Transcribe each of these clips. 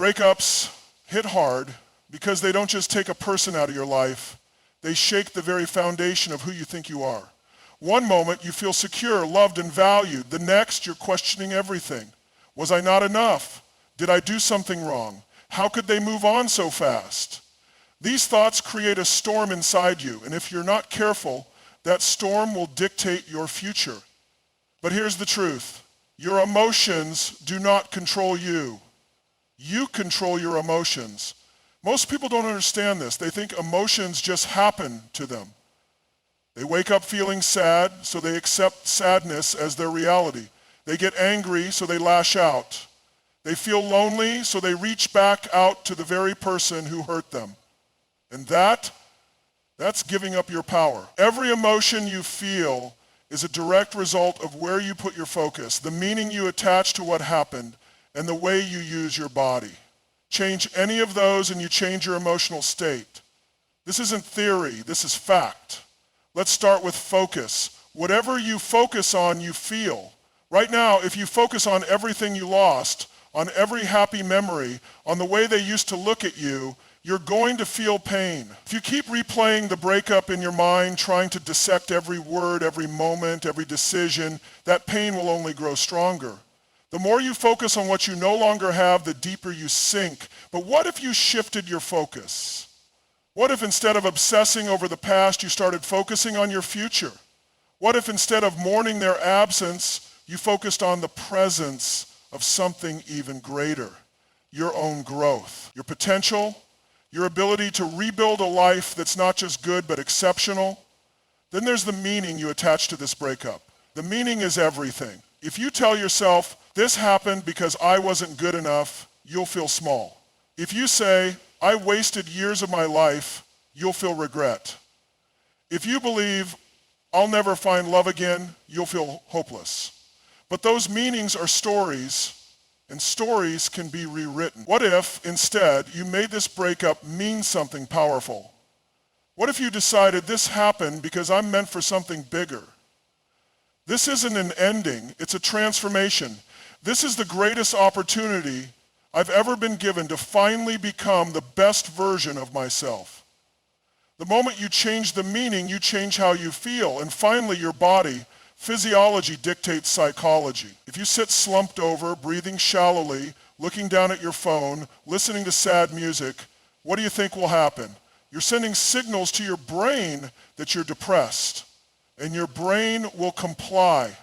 Breakups hit hard because they don't just take a person out of your life, they shake the very foundation of who you think you are. One moment you feel secure, loved, and valued. The next you're questioning everything. Was I not enough? Did I do something wrong? How could they move on so fast? These thoughts create a storm inside you, and if you're not careful, that storm will dictate your future. But here's the truth. Your emotions do not control you. You control your emotions. Most people don't understand this. They think emotions just happen to them. They wake up feeling sad, so they accept sadness as their reality. They get angry, so they lash out. They feel lonely, so they reach back out to the very person who hurt them. And that's giving up your power. Every emotion you feel is a direct result of where you put your focus, the meaning you attach to what happened, and the way you use your body. Change any of those and you change your emotional state. This isn't theory, this is fact. Let's start with focus. Whatever you focus on, you feel. Right now, if you focus on everything you lost, on every happy memory, on the way they used to look at you, you're going to feel pain. If you keep replaying the breakup in your mind, trying to dissect every word, every moment, every decision, that pain will only grow stronger. The more you focus on what you no longer have, the deeper you sink. But what if you shifted your focus? What if instead of obsessing over the past, you started focusing on your future? What if instead of mourning their absence, you focused on the presence of something even greater? Your own growth, your potential, your ability to rebuild a life that's not just good but exceptional. Then there's the meaning you attach to this breakup. The meaning is everything. If you tell yourself, this happened because I wasn't good enough, you'll feel small. If you say, I wasted years of my life, you'll feel regret. If you believe, I'll never find love again, you'll feel hopeless. But those meanings are stories, and stories can be rewritten. What if, instead, you made this breakup mean something powerful? What if you decided this happened because I'm meant for something bigger? This isn't an ending, it's a transformation. This is the greatest opportunity I've ever been given to finally become the best version of myself. The moment you change the meaning, you change how you feel, and finally your body, physiology dictates psychology. If you sit slumped over, breathing shallowly, looking down at your phone, listening to sad music, what do you think will happen? You're sending signals to your brain that you're depressed, and your brain will comply.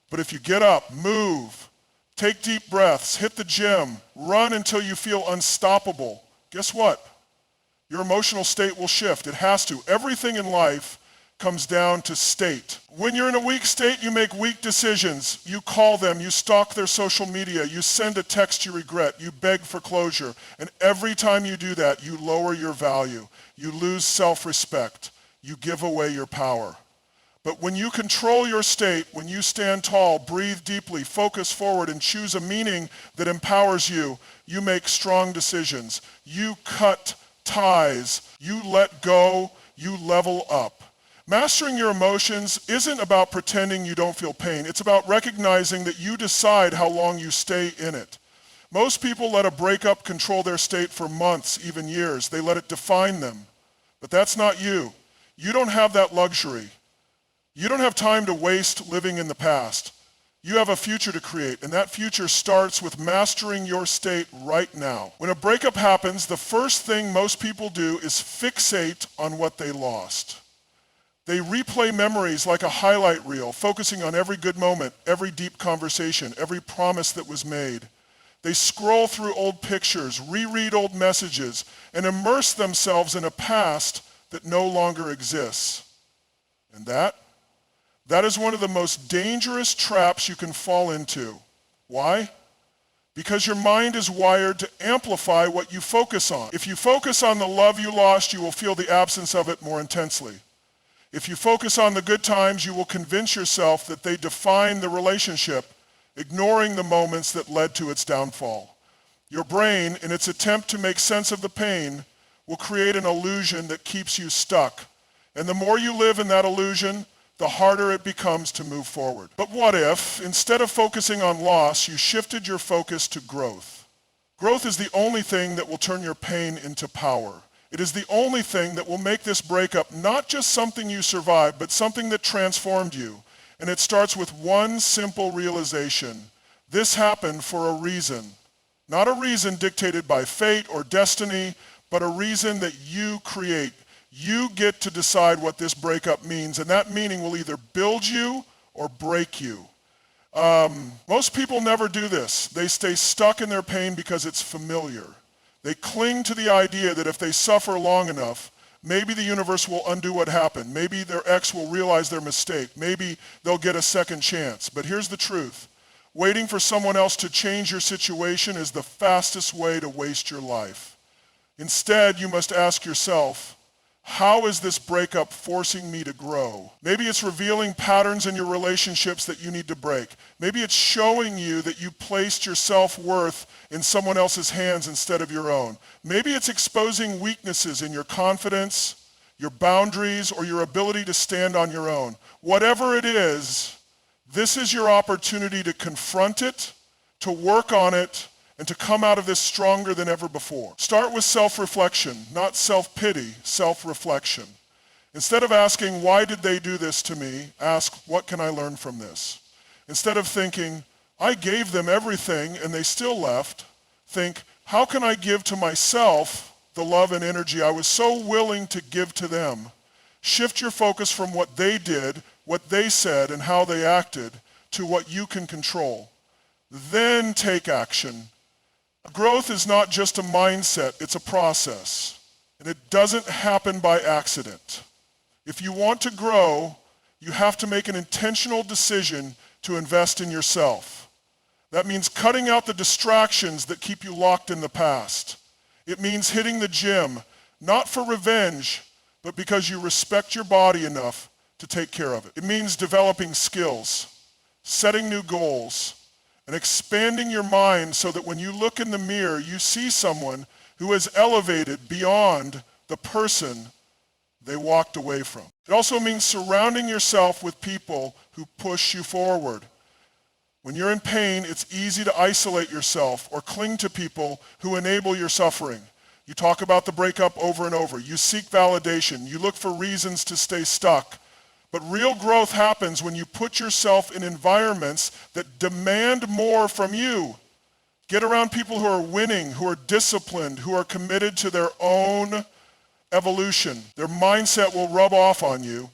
But if you get up, move, take deep breaths, hit the gym, run until you feel unstoppable, guess what? Your emotional state will shift. It has to. Everything in life comes down to state. When you're in a weak state, you make weak decisions. You call them, you stalk their social media, you send a text you regret, you beg for closure. And every time you do that, you lower your value. You lose self-respect. You give away your power. But when you control your state, when you stand tall, breathe deeply, focus forward, and choose a meaning that empowers you, you make strong decisions. You cut ties. You let go. You level up. Mastering your emotions isn't about pretending you don't feel pain. It's about recognizing that you decide how long you stay in it. Most people let a breakup control their state for months, even years. They let it define them. But that's not you. You don't have that luxury. You don't have time to waste living in the past. You have a future to create, and that future starts with mastering your state right now. When a breakup happens, the first thing most people do is fixate on what they lost. They replay memories like a highlight reel, focusing on every good moment, every deep conversation, every promise that was made. They scroll through old pictures, reread old messages, and immerse themselves in a past that no longer exists. And that is one of the most dangerous traps you can fall into. Why? Because your mind is wired to amplify what you focus on. If you focus on the love you lost, you will feel the absence of it more intensely. If you focus on the good times, you will convince yourself that they define the relationship, ignoring the moments that led to its downfall. Your brain, in its attempt to make sense of the pain, will create an illusion that keeps you stuck. And the more you live in that illusion, the harder it becomes to move forward. But what if, instead of focusing on loss, you shifted your focus to growth? Growth is the only thing that will turn your pain into power. It is the only thing that will make this breakup not just something you survived, but something that transformed you. And it starts with one simple realization. This happened for a reason. Not a reason dictated by fate or destiny, but a reason that you create. You get to decide what this breakup means, and that meaning will either build you or break you. Most people never do this. They stay stuck in their pain because it's familiar. They cling to the idea that if they suffer long enough, maybe the universe will undo what happened. Maybe their ex will realize their mistake. Maybe they'll get a second chance. But here's the truth. Waiting for someone else to change your situation is the fastest way to waste your life. Instead, you must ask yourself, how is this breakup forcing me to grow? Maybe it's revealing patterns in your relationships that you need to break. Maybe it's showing you that you placed your self-worth in someone else's hands instead of your own. Maybe it's exposing weaknesses in your confidence, your boundaries, or your ability to stand on your own. Whatever it is, this is your opportunity to confront it, to work on it, and to come out of this stronger than ever before. Start with self-reflection, not self-pity, self-reflection. Instead of asking, why did they do this to me, ask, what can I learn from this? Instead of thinking, I gave them everything and they still left, think, how can I give to myself the love and energy I was so willing to give to them? Shift your focus from what they did, what they said, and how they acted to what you can control. Then take action. Growth is not just a mindset, it's a process. And it doesn't happen by accident. If you want to grow, you have to make an intentional decision to invest in yourself. That means cutting out the distractions that keep you locked in the past. It means hitting the gym, not for revenge, but because you respect your body enough to take care of it. It means developing skills, setting new goals, and expanding your mind so that when you look in the mirror, you see someone who has elevated beyond the person they walked away from. It also means surrounding yourself with people who push you forward. When you're in pain, it's easy to isolate yourself or cling to people who enable your suffering. You talk about the breakup over and over. You seek validation. You look for reasons to stay stuck. But real growth happens when you put yourself in environments that demand more from you. Get around people who are winning, who are disciplined, who are committed to their own evolution. Their mindset will rub off on you.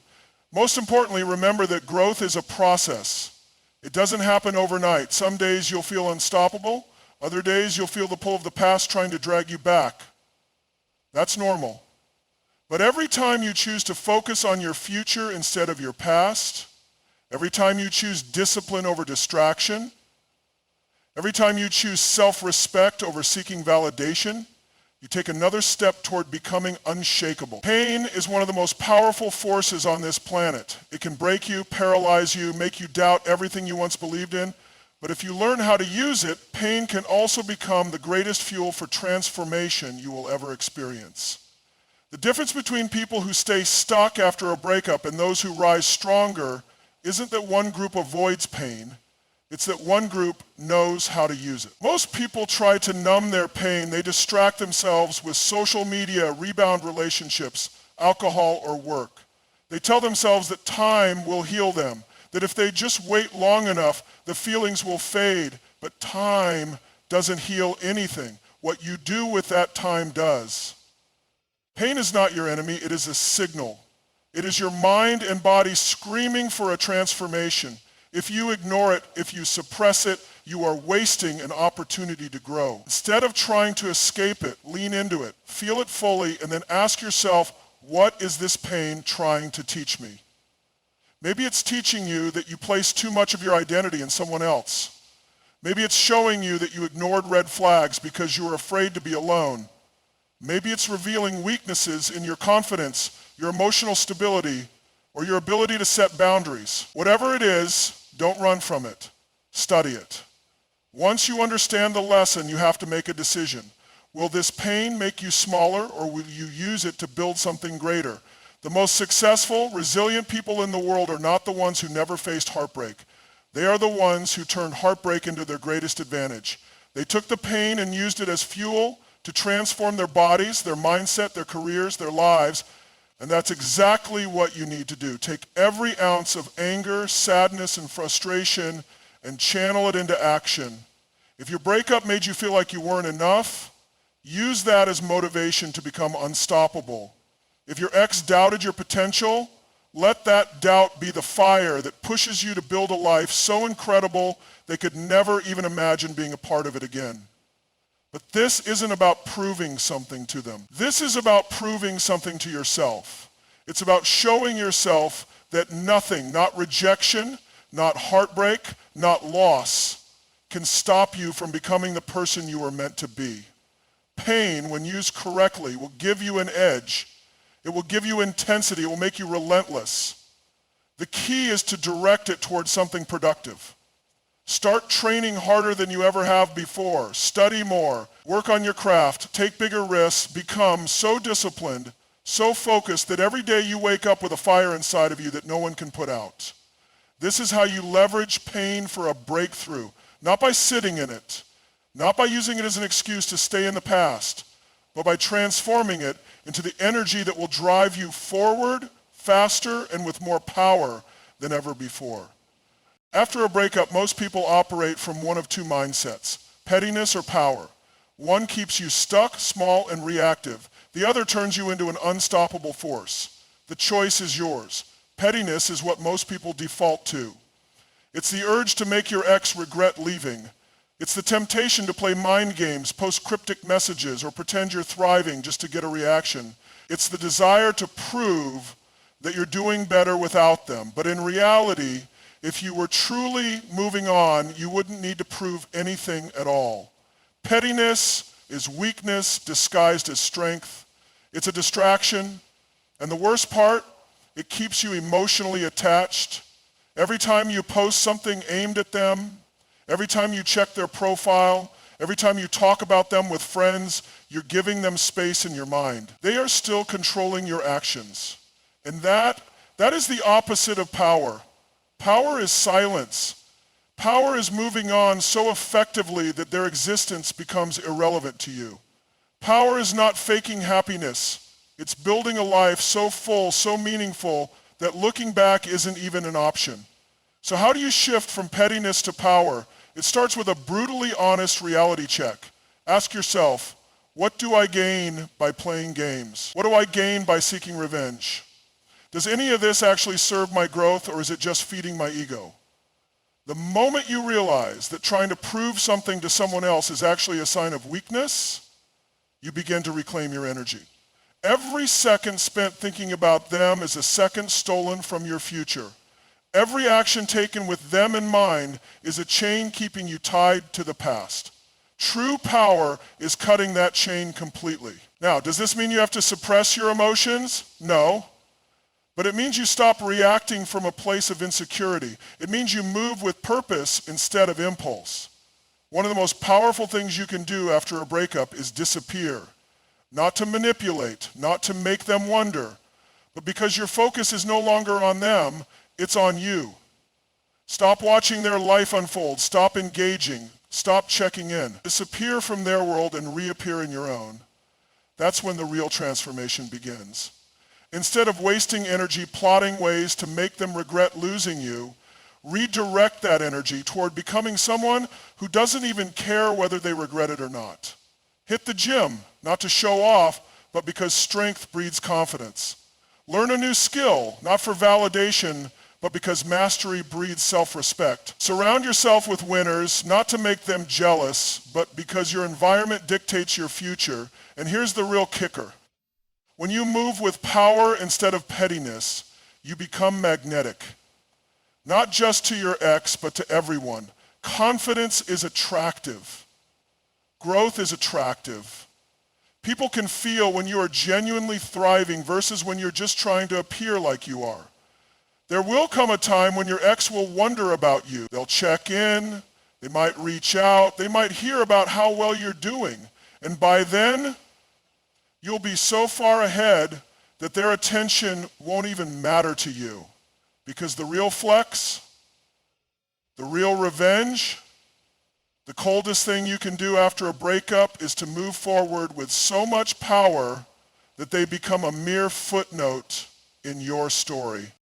Most importantly, remember that growth is a process. It doesn't happen overnight. Some days you'll feel unstoppable. Other days you'll feel the pull of the past trying to drag you back. That's normal. But every time you choose to focus on your future instead of your past, every time you choose discipline over distraction, every time you choose self-respect over seeking validation, you take another step toward becoming unshakable. Pain is one of the most powerful forces on this planet. It can break you, paralyze you, make you doubt everything you once believed in. But if you learn how to use it, pain can also become the greatest fuel for transformation you will ever experience. The difference between people who stay stuck after a breakup and those who rise stronger isn't that one group avoids pain, it's that one group knows how to use it. Most people try to numb their pain. They distract themselves with social media, rebound relationships, alcohol, or work. They tell themselves that time will heal them, that if they just wait long enough, the feelings will fade. But time doesn't heal anything. What you do with that time does. Pain is not your enemy, it is a signal. It is your mind and body screaming for a transformation. If you ignore it, if you suppress it, you are wasting an opportunity to grow. Instead of trying to escape it, lean into it, feel it fully, and then ask yourself, what is this pain trying to teach me? Maybe it's teaching you that you place too much of your identity in someone else. Maybe it's showing you that you ignored red flags because you were afraid to be alone. Maybe it's revealing weaknesses in your confidence, your emotional stability, or your ability to set boundaries. Whatever it is, don't run from it. Study it. Once you understand the lesson, you have to make a decision. Will this pain make you smaller, or will you use it to build something greater? The most successful, resilient people in the world are not the ones who never faced heartbreak. They are the ones who turned heartbreak into their greatest advantage. They took the pain and used it as fuel to transform their bodies, their mindset, their careers, their lives. And that's exactly what you need to do. Take every ounce of anger, sadness, and frustration and channel it into action. If your breakup made you feel like you weren't enough, use that as motivation to become unstoppable. If your ex doubted your potential, let that doubt be the fire that pushes you to build a life so incredible they could never even imagine being a part of it again. But this isn't about proving something to them. This is about proving something to yourself. It's about showing yourself that nothing, not rejection, not heartbreak, not loss, can stop you from becoming the person you were meant to be. Pain, when used correctly, will give you an edge. It will give you intensity. It will make you relentless. The key is to direct it towards something productive. Start training harder than you ever have before. Study more. Work on your craft. Take bigger risks. Become so disciplined, so focused that every day you wake up with a fire inside of you that no one can put out. This is how you leverage pain for a breakthrough. Not by sitting in it, not by using it as an excuse to stay in the past, but by transforming it into the energy that will drive you forward faster and with more power than ever before. After a breakup, most people operate from one of two mindsets, pettiness or power. One keeps you stuck, small, and reactive. The other turns you into an unstoppable force. The choice is yours. Pettiness is what most people default to. It's the urge to make your ex regret leaving. It's the temptation to play mind games, post cryptic messages, or pretend you're thriving just to get a reaction. It's the desire to prove that you're doing better without them. But in reality, if you were truly moving on, you wouldn't need to prove anything at all. Pettiness is weakness disguised as strength. It's a distraction. And the worst part, it keeps you emotionally attached. Every time you post something aimed at them, every time you check their profile, every time you talk about them with friends, you're giving them space in your mind. They are still controlling your actions. And that is the opposite of power. Power is silence. Power is moving on so effectively that their existence becomes irrelevant to you. Power is not faking happiness. It's building a life so full, so meaningful, that looking back isn't even an option. So how do you shift from pettiness to power? It starts with a brutally honest reality check. Ask yourself, what do I gain by playing games? What do I gain by seeking revenge? Does any of this actually serve my growth, or is it just feeding my ego? The moment you realize that trying to prove something to someone else is actually a sign of weakness, you begin to reclaim your energy. Every second spent thinking about them is a second stolen from your future. Every action taken with them in mind is a chain keeping you tied to the past. True power is cutting that chain completely. Now, does this mean you have to suppress your emotions? No. But it means you stop reacting from a place of insecurity. It means you move with purpose instead of impulse. One of the most powerful things you can do after a breakup is disappear. Not to manipulate, not to make them wonder, but because your focus is no longer on them, it's on you. Stop watching their life unfold. Stop engaging. Stop checking in. Disappear from their world and reappear in your own. That's when the real transformation begins. Instead of wasting energy plotting ways to make them regret losing you, redirect that energy toward becoming someone who doesn't even care whether they regret it or not. Hit the gym, not to show off, but because strength breeds confidence. Learn a new skill, not for validation, but because mastery breeds self-respect. Surround yourself with winners, not to make them jealous, but because your environment dictates your future. And here's the real kicker. When you move with power instead of pettiness, you become magnetic. Not just to your ex, but to everyone. Confidence is attractive. Growth is attractive. People can feel when you are genuinely thriving versus when you're just trying to appear like you are. There will come a time when your ex will wonder about you. They'll check in, they might reach out, they might hear about how well you're doing. And by then, you'll be so far ahead that their attention won't even matter to you. Because the real flex, the real revenge, The coldest thing you can do after a breakup is to move forward with so much power that they become a mere footnote in your story.